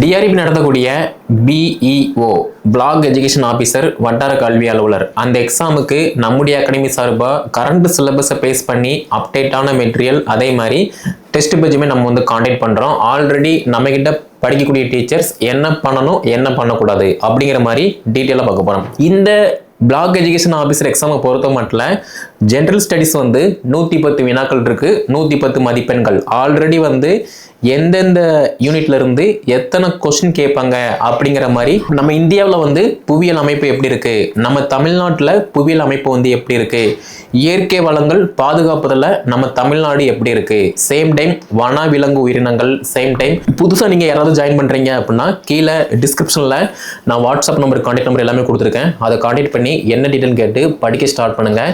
TRP நடத்தக்கூடிய BEO black education officer வட்டார கல்வி அலுவலர் அந்த எக்ஸாமுக்கு நம்முடைய அகாடமி சார்பாக கரண்ட் சிலபஸை பேஸ் பண்ணி அப்டேட்டான மெட்டீரியல் அதே மாதிரி டெஸ்ட் பேஜுமே நம்ம வந்து காண்டாக்ட் பண்ணுறோம். ஆல்ரெடி நம்மகிட்ட படிக்கக்கூடிய டீச்சர்ஸ் என்ன பண்ணணும் என்ன பண்ணக்கூடாது அப்படிங்கிற மாதிரி டீட்டெயிலாக பார்க்க போகிறோம். இந்த பிளாக் எஜுகேஷன் ஆஃபீஸர் எக்ஸாமை பொறுத்த மட்டும் ஜென்ரல் ஸ்டடீஸ் வந்து 110 வினாக்கள் இருக்கு, 110 மதிப்பெண்கள். ஆல்ரெடி வந்து எந்தெந்த யூனிட்ல இருந்து எத்தனை கொஸ்டின் கேட்பாங்க அப்படிங்கிற மாதிரி நம்ம இந்தியாவில் வந்து புவியியல் அமைப்பு எப்படி இருக்கு, நம்ம தமிழ்நாட்டில் புவியியல் அமைப்பு வந்து எப்படி இருக்கு, இயற்கை வளங்கள் பாதுகாப்பதில் நம்ம தமிழ்நாடு எப்படி இருக்கு, சேம் டைம் வன விலங்கு உயிரினங்கள், சேம் டைம் புதுசாக நீங்கள் யாராவது ஜாயின் பண்ணுறீங்க அப்படின்னா கீழே டிஸ்கிரிப்ஷனில் நான் வாட்ஸ்அப் நம்பர் கான்டாக்ட் நம்பர் எல்லாமே கொடுத்துருக்கேன். அதை கான்டாக்ட் பண்ணி என்ன டீட்டெயில் கேட்டு படிக்க ஸ்டார்ட் பண்ணுங்க.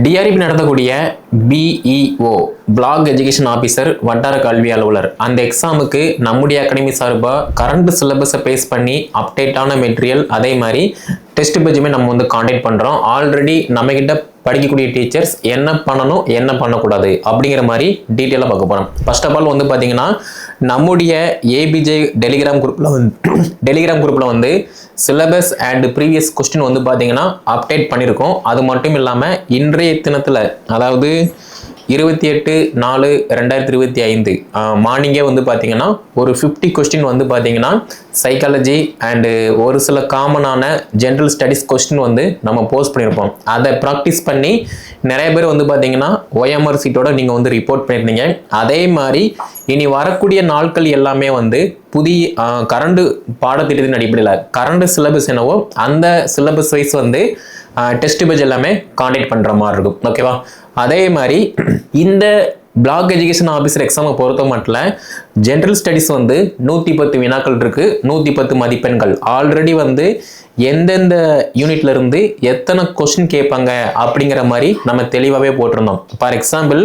டிஆர்பி நடத்தக்கூடிய பிஇஓ பிளாக் எஜுகேஷன் ஆஃபீஸர் வட்டார கல்வி அலுவலர் அந்த எக்ஸாமுக்கு நம்முடைய அகாடமி சார்பாக கரண்ட் சிலபஸை பேஸ் பண்ணி அப்டேட்டான மெட்டீரியல் அதே மாதிரி டெஸ்ட் பேஜுமே நம்ம வந்து காண்டாக்ட் பண்ணுறோம். ஆல்ரெடி நம்மகிட்ட படிக்கக்கூடிய டீச்சர்ஸ் என்ன பண்ணணும் என்ன பண்ணக்கூடாது அப்படிங்கிற மாதிரி டீட்டெயிலாக பார்க்க போகிறோம். ஃபர்ஸ்ட் ஆஃப் ஆல் வந்து பார்த்தீங்கன்னா நம்முடைய ஏபிஜே டெலிகிராம் குரூப்பில் வந்து சிலபஸ் அண்ட் ப்ரீவியஸ் கொஸ்டின் வந்து பார்த்தீங்கன்னா அப்டேட் பண்ணியிருக்கோம். அது மட்டும் இல்லாமல் இன்றைய தினத்தில் அதாவது 28/4/2025 மார்னிங்கே வந்து பார்த்தீங்கன்னா ஒரு 50 கொஸ்டின் வந்து பார்த்தீங்கன்னா சைக்காலஜி அண்டு ஒரு சில காமனான ஜென்ரல் ஸ்டடீஸ் கொஸ்டின் வந்து நம்ம போஸ்ட் பண்ணியிருப்போம். அதை ப்ராக்டிஸ் பண்ணி நிறைய பேர் வந்து பார்த்தீங்கன்னா OMR சீட்டோட நீங்கள் வந்து ரிப்போர்ட் பண்ணியிருந்தீங்க. அதே மாதிரி இனி வரக்கூடிய நாட்கள் எல்லாமே வந்து புதிய கரண்ட் பாடத்திட்டத்தின் அடிப்படையில் கரண்ட் சிலபஸ் என்னவோ அந்த சிலபஸ் வைஸ் வந்து டெஸ்ட் பேஜ் எல்லாமே காண்டாக்ட் பண்ணுற மாதிரி இருக்கும். ஓகேவா? அதே மாதிரி இந்த பிளாக் எஜுகேஷன் ஆஃபீஸர் எக்ஸாமை பொறுத்த மட்டும் ஜென்ரல் ஸ்டடீஸ் வந்து 110 வினாக்கள் இருக்கு, 110 மதிப்பெண்கள். ஆல்ரெடி வந்து எந்தெந்த யூனிட்ல இருந்து எத்தனை கொஸ்டின் கேட்பாங்க அப்படிங்கிற மாதிரி நம்ம தெளிவாகவே போட்டிருந்தோம். ஃபார் எக்ஸாம்பிள்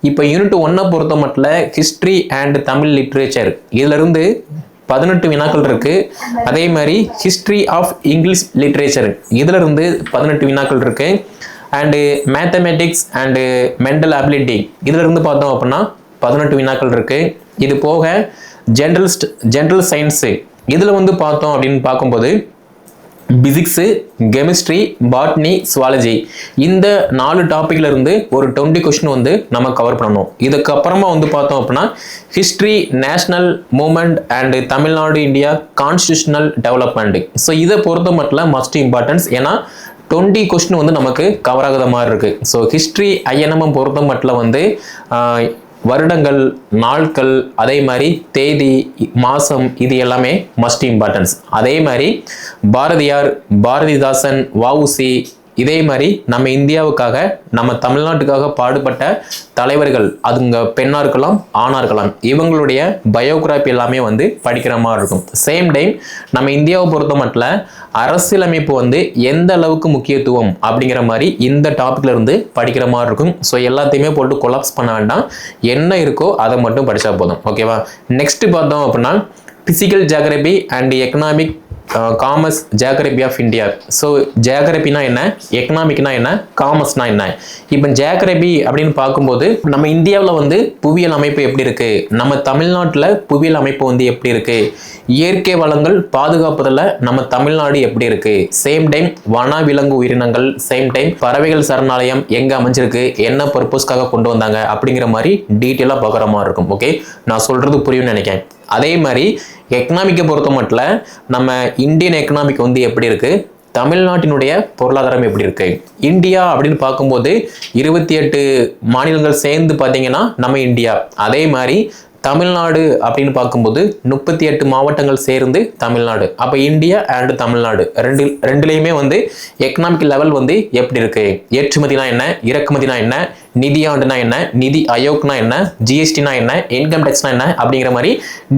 இப்போ யூனிட் 1 பொறுத்த மட்டும் ஹிஸ்ட்ரி அண்ட் தமிழ் லிட்ரேச்சர் இதுல இருந்து 18 வினாக்கள் இருக்கு. அதே மாதிரி ஹிஸ்ட்ரி ஆஃப் இங்கிலீஷ் லிட்ரேச்சர் இதுல இருந்து 18 வினாக்கள் இருக்கு. And mathematics and mental ability இதுல இருந்து பார்த்தோம் அப்படின்னா 18 வினாக்கள் இருக்கு. இது போக ஜென்ரல் சயின்ஸு இதுல வந்து பார்த்தோம் அப்படின்னு பார்க்கும்போது பிசிக்ஸு, கெமிஸ்ட்ரி, பாட்னி, சுவாலஜி இந்த 4 டாபிக்ல இருந்து ஒரு 20 கொஸ்டின் வந்து நம்ம கவர் பண்ணணும். இதுக்கப்புறமா வந்து பார்த்தோம் அப்படின்னா history, national moment and Tamil Nadu India constitutional development. So இதை பொறுத்த மட்டும் மஸ்ட் இம்பார்ட்டன்ஸ், ஏன்னா 20 கொஸ்டின் வந்து நமக்கு கவர் ஆகுத மாதிரி இருக்கு. ஸோ ஹிஸ்ட்ரி ஐஎன்எம் பொறுத்த மட்டும் வந்து வருடங்கள், நாட்கள், அதே மாதிரி தேதி, மாசம் இது எல்லாமே மஸ்ட் இம்பார்ட்டன்ஸ். அதே மாதிரி பாரதியார், பாரதிதாசன், வஉசி இதே மாதிரி நம்ம இந்தியாவுக்காக நம்ம தமிழ்நாட்டுக்காக பாடுபட்ட தலைவர்கள் அதுங்க பெண்ணா இருக்கலாம் ஆணா இருக்கலாம் இவங்களுடைய பயோகிராபி எல்லாமே வந்து படிக்கிற மாதிரி இருக்கும். சேம் டைம் நம்ம இந்தியாவை பொறுத்த மட்டும் அரசியலமைப்பு வந்து எந்த அளவுக்கு முக்கியத்துவம் அப்படிங்கிற மாதிரி இந்த டாபிக்ல இருந்து படிக்கிற மாதிரி இருக்கும். ஸோ எல்லாத்தையுமே போட்டு கொலாப்ஸ் பண்ண வேண்டாம், என்ன இருக்கோ அதை மட்டும் படிச்சா போதும். ஓகேவா? நெக்ஸ்ட் பார்த்தோம் அப்படின்னா physical geography and economic commerce geography of India. So ஜியோகிராபினா என்ன, எக்கனாமிக்னா என்ன, காமர்ஸ்னா என்ன? இப்போ ஜியோகிராபி அப்படின்னு பார்க்கும்போது நம்ம இந்தியாவில் வந்து புவியியல் அமைப்பு எப்படி இருக்கு, நம்ம தமிழ்நாட்டில் புவியியல் அமைப்பு வந்து எப்படி இருக்கு, இயற்கை வளங்கள் பாதுகாப்பதில் நம்ம தமிழ்நாடு எப்படி இருக்கு, சேம் டைம் வன விலங்கு உயிரினங்கள், சேம் டைம் பறவைகள் சரணாலயம் எங்கே அமைஞ்சிருக்கு, என்ன பர்பஸ்க்காக கொண்டு வந்தாங்க அப்படிங்கிற மாதிரி டீட்டெயிலாக பார்க்குற மாதிரி இருக்கும். ஓகே, நான் சொல்றது புரியும்னு நினைக்கிறேன். அதே மாதிரி எக்கனாமிக்கை பொறுத்த மட்டும் நம்ம இந்தியன் எக்கனாமிக் வந்து எப்படி இருக்கு, தமிழ்நாட்டினுடைய பொருளாதாரம் எப்படி இருக்கு. இந்தியா அப்படின்னு பார்க்கும்போது 28 மாநிலங்கள் சேர்ந்து பார்த்தீங்கன்னா நம்ம இந்தியா. அதே மாதிரி தமிழ்நாடு அப்படின்னு பார்க்கும்போது 38 மாவட்டங்கள் சேர்ந்து தமிழ்நாடு. அப்போ இந்தியா அண்ட் தமிழ்நாடு ரெண்டுலேயுமே வந்து எக்கனாமிக் லெவல் வந்து எப்படி இருக்கு, ஏற்றுமதினா என்ன, இறக்குமதினா என்ன, நிதி ஆண்டுனா என்ன, நிதி ஆயோக்னா என்ன, ஜிஎஸ்டினா என்ன, இன்கம் டேக்ஸ்னா என்ன அப்படிங்கிற மாதிரி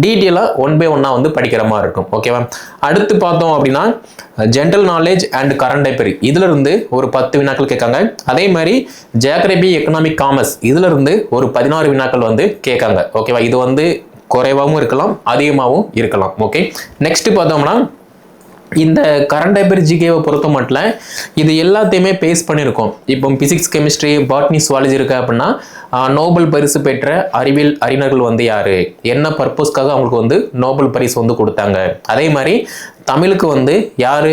டீட்டெயிலாக 1 by 1 வந்து படிக்கிற மாதிரி இருக்கும். ஓகேவா? அடுத்து பார்த்தோம் அப்படின்னா general knowledge and current affair இதுல இருந்து ஒரு 10 வினாக்கள் கேட்காங்க. அதே மாதிரி ஜியோகிராபி, எக்கனாமிக், காமர்ஸ் இதுல இருந்து ஒரு 16 வினாக்கள் வந்து கேட்காங்க. ஓகேவா? இது வந்து குறைவாகவும் இருக்கலாம் அதிகமாகவும் இருக்கலாம். ஓகே, நெக்ஸ்ட் பார்த்தோம்னா இந்த கரண்ட் அஃபேர் ஜிகேவை பொறுத்த மட்டும் இது எல்லாத்தையுமே பேஸ் பண்ணியிருக்கோம். இப்போ பிசிக்ஸ், கெமிஸ்ட்ரி, பாட்னி, சுவாலஜி இருக்கு அப்படின்னா நோபல் பரிசு பெற்ற அறிவியல் அறிஞர்கள் வந்து யாரு, என்ன பர்பஸ்க்காக அவங்களுக்கு வந்து நோபல் பரிசு வந்து கொடுத்தாங்க, அதே மாதிரி தமிழுக்கு வந்து யாரு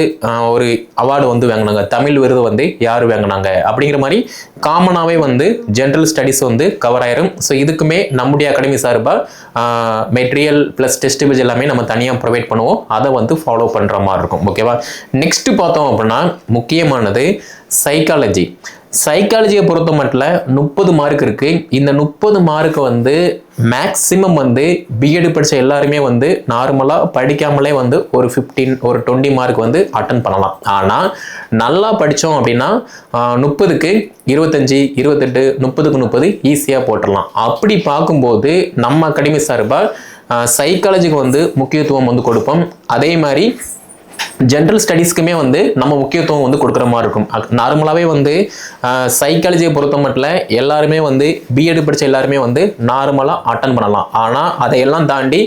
ஒரு அவார்டு வந்து வாங்கினாங்க, தமிழ் விருது வந்து யாரு வாங்கினாங்க அப்படிங்கிற மாதிரி காமனாகவே வந்து ஜென்ரல் ஸ்டடீஸ் வந்து கவர் ஆயிரும். ஸோ இதுக்குமே நம்முடைய அகாடமி சார்பாக மெட்டீரியல் ப்ளஸ் டெஸ்ட் பேஜ் எல்லாமே நம்ம தனியாக ப்ரொவைட் பண்ணுவோம். அதை வந்து ஃபாலோ பண்ணுற மாதிரி இருக்கும். ஓகேவா? நெக்ஸ்ட் பார்த்தோம் அப்படின்னா முக்கியமானது சைக்காலஜி. சைக்காலஜியை பொறுத்த மட்டும் 30 மார்க் இருக்கு. இந்த 30 மார்க் வந்து மேக்சிமம் வந்து பிஎட் படித்த எல்லாருமே வந்து நார்மலாக படிக்காமலே வந்து ஒரு 15 ஒரு 20 மார்க் வந்து அட்டன் பண்ணலாம். ஆனால் நல்லா படித்தோம் அப்படின்னா 30க்கு 25, 28, 30க்கு 30 ஈஸியாக போட்டுடலாம். அப்படி பார்க்கும்போது நம்ம அகாடமி சார்பாக சைக்காலஜிக்கு வந்து முக்கியத்துவம் வந்து கொடுப்போம். அதே மாதிரி ஜென்ரல் ஸ்டடீஸ்க்குமே வந்து நம்ம முக்கியத்துவம் வந்து கொடுக்குற மாதிரி இருக்கும். நார்மலாகவே வந்து சைக்காலஜியை பொறுத்த மட்டும் எல்லாருமே வந்து பிஎட் படித்த எல்லாருமே வந்து நார்மலாக அட்டன் பண்ணலாம். ஆனால் அதையெல்லாம் தாண்டி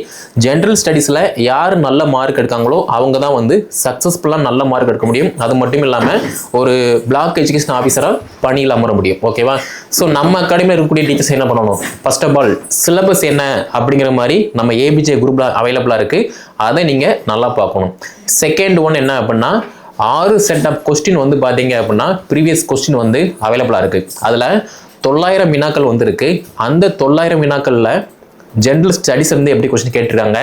ஜென்ரல் ஸ்டடீஸில் யார் நல்ல மார்க் எடுக்காங்களோ அவங்க தான் வந்து சக்ஸஸ்ஃபுல்லாக நல்ல மார்க் எடுக்க முடியும். அது மட்டும் இல்லாமல் ஒரு பிளாக் எஜுகேஷன் ஆஃபீஸராக பணியில் அமர முடியும். ஓகேவா? ஸோ நம்ம அகாடமியில் இருக்கக்கூடிய டீச்சர்ஸ் என்ன பண்ணணும், ஃபர்ஸ்ட் ஆஃப் ஆல் சிலபஸ் என்ன அப்படிங்கிற மாதிரி நம்ம ஏபிஜே குரூப்பில் அவைலபிளாக இருக்குது. அதை நீங்கள் நல்லா பார்க்கணும். செகண்ட் ஒன் என்ன அப்படின்னா 6 செட் ஆஃப் கொஸ்டின் வந்து பார்த்தீங்க அப்படின்னா ப்ரீவியஸ் கொஸ்டின் வந்து அவைலபிளாக இருக்குது. அதில் 900 வினாக்கள் வந்து இருக்குது. அந்த 900 வினாக்களில் ஜென்ரல் ஸ்டடீஸ் இருந்து எப்படி கொஸ்டின் கேட்டிருக்காங்க,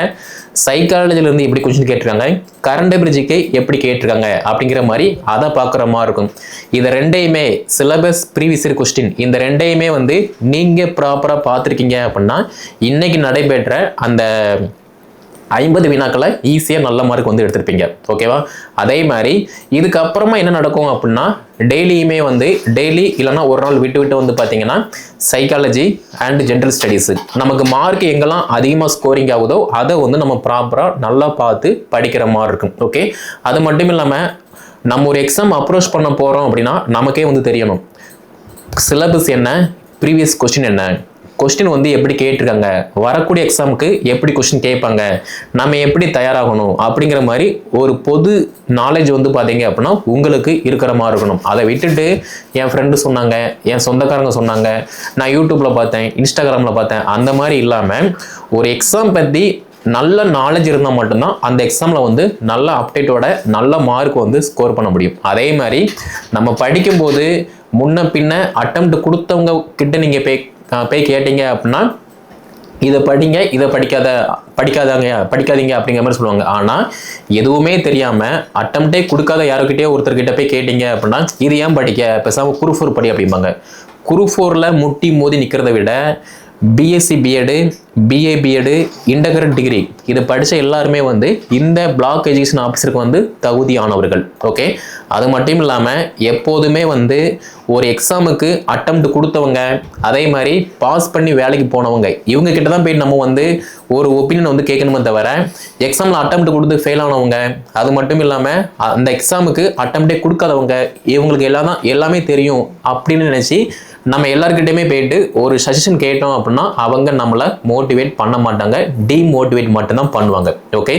சைக்காலஜிலேருந்து எப்படி கொஸ்டின் கேட்டிருக்காங்க, கரண்ட் அஃபேர் ஜிகே எப்படி கேட்டிருக்காங்க அப்படிங்கிற மாதிரி அதை பார்க்குற மாதிரி இருக்கும். இதை ரெண்டையுமே சிலபஸ் ப்ரீவியஸ் இயர் கொஸ்டின் இந்த ரெண்டையுமே வந்து நீங்கள் ப்ராப்பராக பார்த்துருக்கீங்க அப்படின்னா இன்னைக்கு நடைபெற்ற அந்த 50 வினாக்களை ஈஸியாக நல்ல மார்க் வந்து எடுத்திருப்பீங்க. ஓகேவா? அதே மாதிரி இதுக்கப்புறமா என்ன நடக்கும் அப்படின்னா டெய்லியுமே வந்து டெய்லி இல்லைனா ஒரு நாள் விட்டு விட்டு வந்து பார்த்தீங்கன்னா சைக்காலஜி அண்ட் ஜென்ரல் ஸ்டடீஸு நமக்கு மார்க் எங்கெல்லாம் அதிகமாக ஸ்கோரிங் ஆகுதோ அதை வந்து நம்ம ப்ராப்பராக நல்லா பார்த்து படிக்கிற மாதிரி இருக்கும். ஓகே? அது மட்டும் இல்லாமல் நம்ம ஒரு எக்ஸாம் அப்ரோச் பண்ண போகிறோம் அப்படின்னா நமக்கே வந்து தெரியணும் சிலபஸ் என்ன, ப்ரீவியஸ் கொஸ்டின் என்ன, கொஸ்டின் வந்து எப்படி கேட்டிருக்காங்க, வரக்கூடிய எக்ஸாமுக்கு எப்படி கொஸ்டின் கேட்பாங்க, நம்ம எப்படி தயாராகணும் அப்படிங்கிற மாதிரி ஒரு பொது நாலேஜ் வந்து பார்த்தீங்க அப்படின்னா உங்களுக்கு இருக்கிற மாதிரி இருக்கணும். அதை விட்டுட்டு என் ஃப்ரெண்டு சொன்னாங்க, என் சொந்தக்காரங்க சொன்னாங்க, நான் யூடியூப்பில் பார்த்தேன், இன்ஸ்டாகிராமில் பார்த்தேன், அந்த மாதிரி இல்லாமல் ஒரு எக்ஸாம் பற்றி நல்ல நாலேஜ் இருந்தால் மட்டும்தான் அந்த எக்ஸாமில் வந்து நல்ல அப்டேட்டோட நல்ல மார்க் வந்து ஸ்கோர் பண்ண முடியும். அதே மாதிரி நம்ம படிக்கும்போது முன்ன பின்ன அட்டெம்ப்ட் கொடுத்தவங்க கிட்ட நீங்கள் போய் கேட்டீங்க அப்படின்னா இதை படிங்க, இதை படிக்காதீங்க அப்படிங்கிற மாதிரி சொல்லுவாங்க. ஆனால் எதுவுமே தெரியாமல் அட்டெம்ப்டே கொடுக்காத யாருக்கிட்டே ஒருத்தர்கிட்ட போய் கேட்டீங்க அப்படின்னா இது ஏன் படிக்க, பேசாமல் குரூப் 4 படி அப்படிம்பாங்க. குரூப் 4ல் முட்டி மோதி நிற்கிறத விட BSc BEd, BA BEd, integrate degree இதை படித்த எல்லாருமே வந்து இந்த பிளாக் எஜுகேஷன் ஆஃபீஸருக்கு வந்து தகுதியானவர்கள். ஓகே? அது மட்டும் இல்லாமல் எப்போதுமே வந்து ஒரு எக்ஸாமுக்கு அட்டெம்ப்ட் கொடுத்தவங்க அதே மாதிரி பாஸ் பண்ணி வேலைக்கு போனவங்க இவங்க கிட்ட தான் போய் நம்ம வந்து ஒரு ஒப்பீனியன் வந்து கேட்கணுமே தவிர எக்ஸாமில் அட்டெம்ப்ட் கொடுத்து ஃபெயில் ஆனவங்க அது மட்டும் இல்லாமல் அந்த எக்ஸாமுக்கு அட்டெம்ப்டே கொடுக்காதவங்க இவங்களுக்கு எல்லாமே தெரியும் அப்படின்னு நினச்சி நம்ம எல்லாருக்கிட்டையுமே போயிட்டு ஒரு சஜஷன் கேட்டோம் அப்படின்னா அவங்க நம்மளை மோட்டிவேட் பண்ண மாட்டாங்க, டிமோட்டிவேட் மட்டும்தான் பண்ணுவாங்க. ஓகே?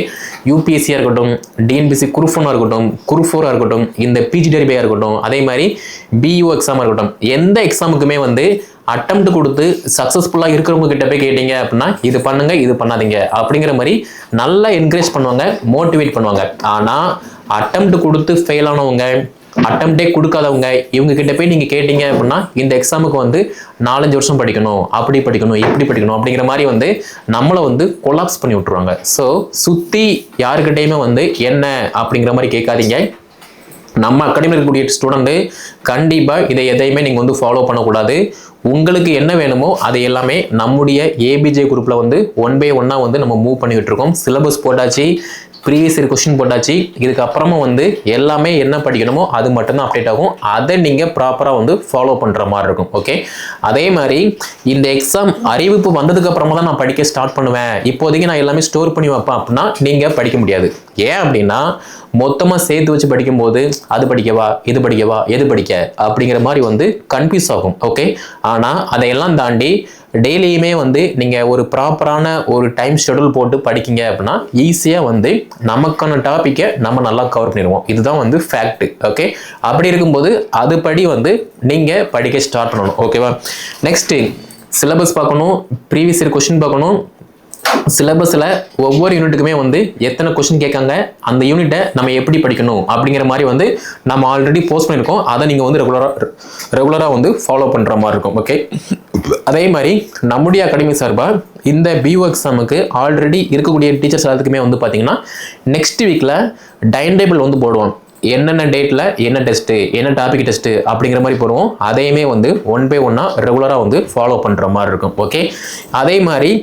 யூபிஎஸ்சியாக இருக்கட்டும், டிஎன்பிசி குரூப் 1 இருக்கட்டும், குரூப் 4 இருக்கட்டும், இந்த பிஜி டெரிபியாக இருக்கட்டும், அதே மாதிரி பியூ எக்ஸாமாக இருக்கட்டும், எந்த எக்ஸாமுக்குமே வந்து அட்டெம்ப்ட் கொடுத்து சக்ஸஸ்ஃபுல்லாக இருக்கிறவங்க கிட்ட போய் கேட்டீங்க அப்படின்னா இது பண்ணுங்க, இது பண்ணாதீங்க அப்படிங்கிற மாதிரி நல்லா என்கரேஜ் பண்ணுவாங்க, மோட்டிவேட் பண்ணுவாங்க. ஆனால் அட்டெம்ப்ட் கொடுத்து ஃபெயில் ஆனவங்க, அட்டெம்ப்டே கொடுக்காதவங்க இவங்க கிட்ட போய் நீங்கள் கேட்டீங்க அப்படின்னா இந்த எக்ஸாமுக்கு வந்து 4-5 வருஷம் படிக்கணும், அப்படி படிக்கணும், இப்படி படிக்கணும் அப்படிங்கிற மாதிரி வந்து நம்மளை வந்து கொலாப்ஸ் பண்ணி விட்டுருவாங்க. ஸோ சுற்றி யாருக்கிட்டையுமே வந்து என்ன அப்படிங்கிற மாதிரி கேட்காதீங்க. நம்ம அகாடமியில் இருக்கக்கூடிய ஸ்டூடெண்ட்டு கண்டிப்பாக இதை எதையுமே நீங்கள் வந்து ஃபாலோ பண்ணக்கூடாது. உங்களுக்கு என்ன வேணுமோ அதை எல்லாமே நம்முடைய ஏபிஜே குரூப்பில் வந்து 1 by 1 வந்து நம்ம மூவ் பண்ணிக்கிட்டு இருக்கோம். சிலபஸ் போட்டாச்சு, ப்ரீவியஸ் இயர் கொஸ்டின் போட்டாச்சு, இதுக்கப்புறமா வந்து எல்லாமே என்ன படிக்கணுமோ அது மட்டும்தான் அப்டேட் ஆகும். அதை நீங்கள் ப்ராப்பராக வந்து ஃபாலோ பண்ணுற மாதிரி இருக்கும். ஓகே? அதே மாதிரி இந்த எக்ஸாம் அறிவிப்பு வந்ததுக்கு அப்புறமா தான் நான் படிக்க ஸ்டார்ட் பண்ணுவேன், இப்போதைக்கு நான் எல்லாமே ஸ்டோர் பண்ணி வைப்பேன் அப்படின்னா நீங்கள் படிக்க முடியாது. ஏன் அப்படின்னா மொத்தமாக சேர்த்து வச்சு படிக்கும்போது அது படிக்கவா இது படிக்கவா எது படிக்க அப்படிங்கிற மாதிரி வந்து கன்ஃபியூஸ் ஆகும். ஓகே, ஆனால் அதையெல்லாம் தாண்டி டெய்லியுமே வந்து நீங்கள் ஒரு ப்ராப்பரான ஒரு டைம் ஷெடியூல் போட்டு படிக்கிங்க அப்படின்னா ஈஸியாக வந்து நமக்கான டாப்பிக்கை நம்ம நல்லா கவர் பண்ணிடுவோம். இதுதான் வந்து ஃபேக்ட். ஓகே, அப்படி இருக்கும்போது அதுபடி வந்து நீங்கள் படிக்க ஸ்டார்ட் பண்ணணும். ஓகேவா? நெக்ஸ்ட்டு சிலபஸ் பார்க்கணும், ப்ரீவியஸ் இயர் கொஸ்டின் பார்க்கணும். சிலபஸில் ஒவ்வொரு யூனிட்டுக்குமே வந்து எத்தனை கொஸ்டின் கேட்காங்க, அந்த யூனிட்டை நம்ம எப்படி படிக்கணும் அப்படிங்கிற மாதிரி வந்து நம்ம ஆல்ரெடி போஸ்ட் பண்ணியிருக்கோம். அதை நீங்கள் வந்து ரெகுலராக வந்து ஃபாலோ பண்ணுற மாதிரி இருக்கும். ஓகே, அதே மாதிரி நம்முடைய அகாடமி சார்பாக இந்த பிஓ எக்ஸாமுக்கு ஆல்ரெடி இருக்கக்கூடிய டீச்சர்ஸ் எல்லாத்துக்குமே வந்து பார்த்தீங்கன்னா நெக்ஸ்ட் வீக்கில் டைம் டேபிள் வந்து போடுவோம். என்னென்ன டேட்டில் என்ன டெஸ்ட்டு, என்ன டாபிக் டெஸ்ட்டு அப்படிங்கிற மாதிரி போடுவோம். அதையுமே வந்து 1 by 1 ரெகுலராக வந்து ஃபாலோ பண்ணுற மாதிரி இருக்கும். ஓகே, அதே மாதிரி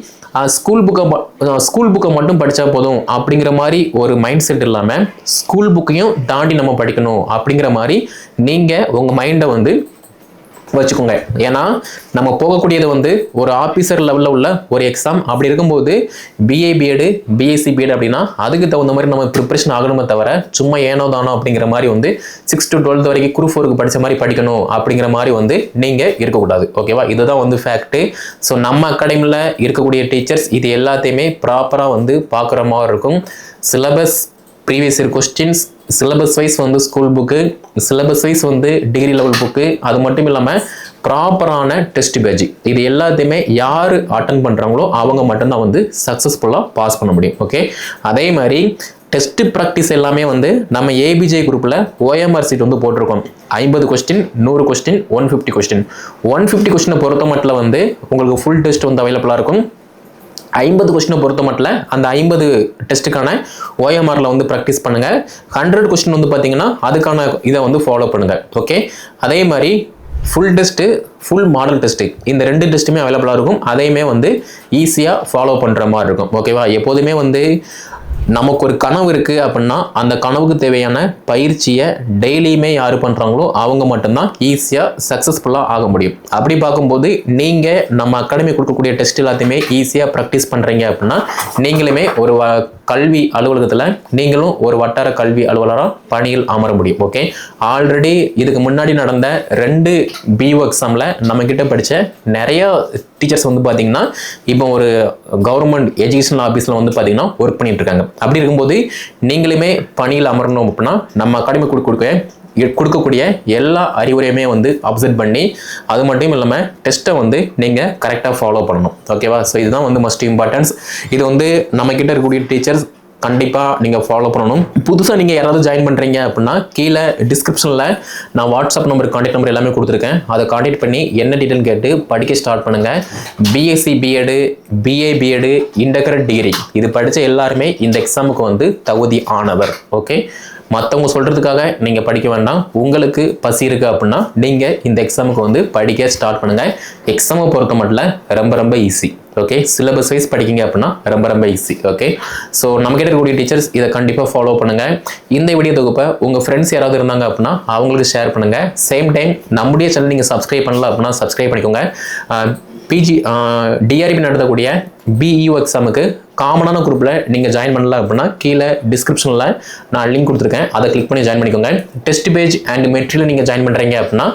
ஸ்கூல் புக்கை மட்டும் படித்தா போதும் அப்படிங்கிற மாதிரி ஒரு மைண்ட் செட் இல்லாமல் ஸ்கூல் புக்கையும் தாண்டி நம்ம படிக்கணும் அப்படிங்கிற மாதிரி நீங்கள் உங்கள் மைண்டை வந்து வச்சுக்கோங்க. ஏன்னா நம்ம போகக்கூடியது வந்து ஒரு ஆஃபீஸர் லெவலில் உள்ள ஒரு எக்ஸாம். அப்படி இருக்கும்போது பிஏ பிஎட் பிஎஸ்சி பிஎட் அப்படின்னா அதுக்கு தகுந்த மாதிரி நம்ம ப்ரிப்பரேஷன் ஆகணுமே தவிர சும்மா ஏனோ தானோ அப்படிங்கிற மாதிரி வந்து 6 to 12 வரைக்கும் குரூப் 4க்கு படித்த மாதிரி படிக்கணும் அப்படிங்கிற மாதிரி வந்து நீங்கள் இருக்கக்கூடாது. ஓகேவா? இதுதான் வந்து ஃபேக்ட்டு. ஸோ நம்ம அகாடமியில் இருக்கக்கூடிய டீச்சர்ஸ் இது எல்லாத்தையுமே ப்ராப்பராக வந்து பார்க்குற மாதிரி இருக்கும். Syllabus, previous year questions, syllabus wise வந்து ஸ்கூல் புக்கு, சிலபஸ் வைஸ் வந்து டிகிரி லெவல் புக்கு, அது மட்டும் இல்லாமல் ப்ராப்பரான டெஸ்ட் பேட்ச், இது எல்லாத்தையுமே யார் அட்டன் பண்ணுறாங்களோ அவங்க மட்டும்தான் வந்து சக்ஸஸ்ஃபுல்லாக பாஸ் பண்ண முடியும். ஓகே, அதே மாதிரி டெஸ்ட் ப்ராக்டிஸ் எல்லாமே வந்து நம்ம ஏபிஜே குரூப்பில் OMR சீட் வந்து போட்டிருக்கோம். 50 கொஸ்டின், 100 கொஸ்டின், 150 கொஸ்டின். 150 கொஸ்டினை பொறுத்த மட்டும் வந்து உங்களுக்கு ஃபுல் டெஸ்ட் வந்து அவைலபிளாக இருக்கும். 50 கொஸ்டினை பொறுத்த மட்டும் அந்த 50 டெஸ்ட்டுக்கான OMRல வந்து ப்ராக்டிஸ் பண்ணுங்கள். 100 கொஸ்டின் வந்து பார்த்தீங்கன்னா அதுக்கான இதை வந்து ஃபாலோ பண்ணுங்கள். ஓகே, அதே மாதிரி full test, full model test, இந்த 2 டெஸ்ட்டுமே அவைலபிளாக இருக்கும். அதையுமே வந்து ஈஸியாக ஃபாலோ பண்ணுற மாதிரி இருக்கும். ஓகேவா? எப்போதுமே வந்து நமக்கு ஒரு கனவு இருக்குது அப்படின்னா அந்த கனவுக்கு தேவையான பயிற்சியை டெய்லியுமே யார் பண்ணுறாங்களோ அவங்க மட்டும்தான் ஈஸியாக சக்ஸஸ்ஃபுல்லாக ஆக முடியும். அப்படி பார்க்கும்போது நீங்கள் நம்ம அகாடமி கொடுக்கக்கூடிய டெஸ்ட் எல்லாத்தையுமே ஈஸியாக ப்ராக்டிஸ் பண்ணுறீங்க அப்படின்னா நீங்களுமே ஒரு கல்வி அலுவலகத்தில் நீங்களும் ஒரு வட்டார கல்வி அலுவலராக பணியில் அமர முடியும். ஓகே, ஆல்ரெடி இதுக்கு முன்னாடி நடந்த 2 பிஓ எக்ஸாமில் நம்மக்கிட்ட படித்த நிறைய டீச்சர்ஸ் வந்து பார்த்தீங்கன்னா இப்போ ஒரு கவர்மெண்ட் எஜுகேஷனல் ஆஃபீஸில் வந்து பார்த்தீங்கன்னா ஒர்க் பண்ணிட்டு இருக்காங்க. அப்படி இருக்கும்போது நீங்களுமே பணியில் அமரணும் அப்படின்னா நம்ம அகாடமி கொடுக்கக்கூடிய எல்லா அறிவுரையுமே வந்து அப்சர்வ் பண்ணி அது மட்டும் இல்லாமல் டெஸ்ட்டை வந்து நீங்கள் கரெக்டாக ஃபாலோ பண்ணணும். ஓகேவா? ஸோ இதுதான் வந்து மஸ்ட் இம்பார்ட்டன்ஸ். இது வந்து நம்மக்கிட்ட இருக்கக்கூடிய டீச்சர்ஸ் கண்டிப்பாக நீங்கள் ஃபாலோ பண்ணணும். புதுசாக நீங்கள் யாராவது ஜாயின் பண்ணுறீங்க அப்படின்னா கீழே டிஸ்கிரிப்ஷனில் நான் வாட்ஸ்அப் நம்பர், கான்டாக்ட் நம்பர் எல்லாமே கொடுத்துருக்கேன். அதை கான்டாக்ட் பண்ணி என்ன டீட்டெயில் கேட்டு படிக்க ஸ்டார்ட் பண்ணுங்கள். BSc BEd, BA BEd, integrate degree இது படித்த எல்லாருமே இந்த எக்ஸாமுக்கு வந்து தகுதி ஆனவர். ஓகே, மற்றவங்க சொல்கிறதுக்காக நீங்கள் படிக்க வேண்டாம். உங்களுக்கு பசி இருக்குது அப்படின்னா நீங்கள் இந்த எக்ஸாமுக்கு வந்து படிக்க ஸ்டார்ட் பண்ணுங்கள். எக்ஸாமை பொறுத்த மட்டும் ரொம்ப ஈஸி. ஓகே, சிலபஸ் வைஸ் படிக்கிங்க அப்படின்னா ரொம்ப ஈஸி. ஓகே, ஸோ நம்மகிட்ட இருக்கக்கூடிய டீச்சர்ஸ் இதை கண்டிப்பாக ஃபாலோ பண்ணுங்கள். இந்த வீடியோ தொகுப்பை உங்கள் ஃப்ரெண்ட்ஸ் யாராவது இருந்தாங்க அப்படின்னா அவங்களுக்கு ஷேர் பண்ணுங்கள். சேம் டைம் நம்முடைய சேனல் நீங்கள் சப்ஸ்கிரைப் பண்ணல அப்படின்னா சப்ஸ்கிரைப் பண்ணிக்கோங்க. டிஆர்பி நடத்தக்கூடிய பிஇஓ எக்ஸாமுக்கு காமனான குரூப்பில் நீங்கள் ஜாயின் பண்ணல அப்படின்னா கீழே டிஸ்கிரிப்ஷனில் நான் லிங்க் கொடுத்துருக்கேன். அதை கிளிக் பண்ணி ஜாயின் பண்ணிக்கோங்க. டெஸ்ட் பேஜ் அண்ட் மெட்டீரியல் நீங்கள் ஜாயின் பண்ணுறீங்க அப்படின்னா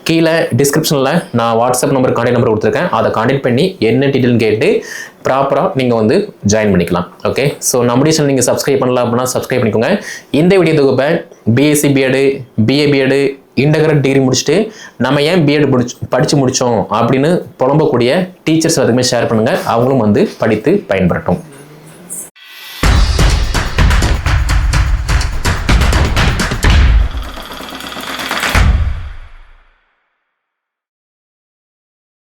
கீழே டிஸ்கிரிப்ஷனில் நான் வாட்ஸ்அப் நம்பர், கான்டாக்ட் நம்பர் கொடுத்துருக்கேன். அதை கான்டாக்ட் பண்ணி என்ன டீட்டெயில் கேட்டு ப்ராப்பராக நீங்கள் வந்து ஜாயின் பண்ணிக்கலாம். ஓகே, ஸோ நம்முடைய சேனல் நீங்கள் சப்ஸ்கிரைப் பண்ணல அப்படின்னா சப்ஸ்கிரைப் பண்ணிக்கோங்க. இந்த வீடியோ தொகுப்பை BSc BEd, BA BEd, integrate degree முடிச்சுட்டு நம்ம ஏன் பிஎட் படித்து முடித்தோம் அப்படின்னு புலம்பக்கூடிய டீச்சர்ஸ் அதுக்குமே ஷேர் பண்ணுங்கள். அவங்களும் வந்து படித்து பயன்பெறட்டும்.